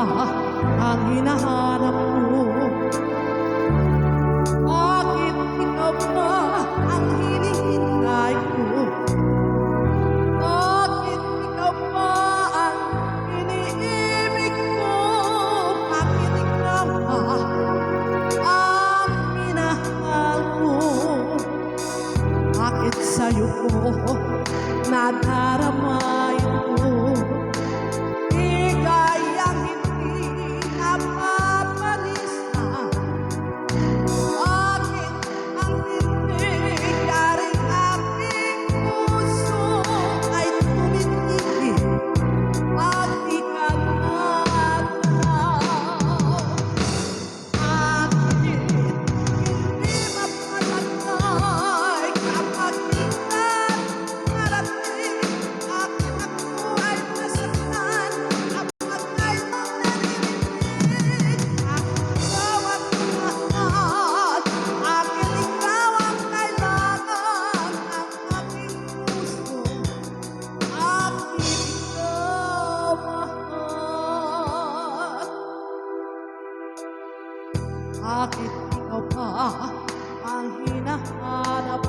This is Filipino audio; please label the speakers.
Speaker 1: ang hinahanap ko? Bakit ikaw pa ang hinihintay ko? Bakit ikaw pa ang iniibig ko? Bakit ikaw pa ang minahal ko? Bakit sa'yo ko nadarama ito? Ligayang hindi napapalisa. Bakit ang hindi yaring aking puso ay tumitigil pag ikaw nagalaw? Bakit hindi mapalagay kapag minsan narating aking ako ay nasaktan kapag ngayong naririnig aking ikaw ang mahal, aking ikaw ang kailangan ng aking puso, aking ikaw mahal. Bakit ikaw pa ang hinahanap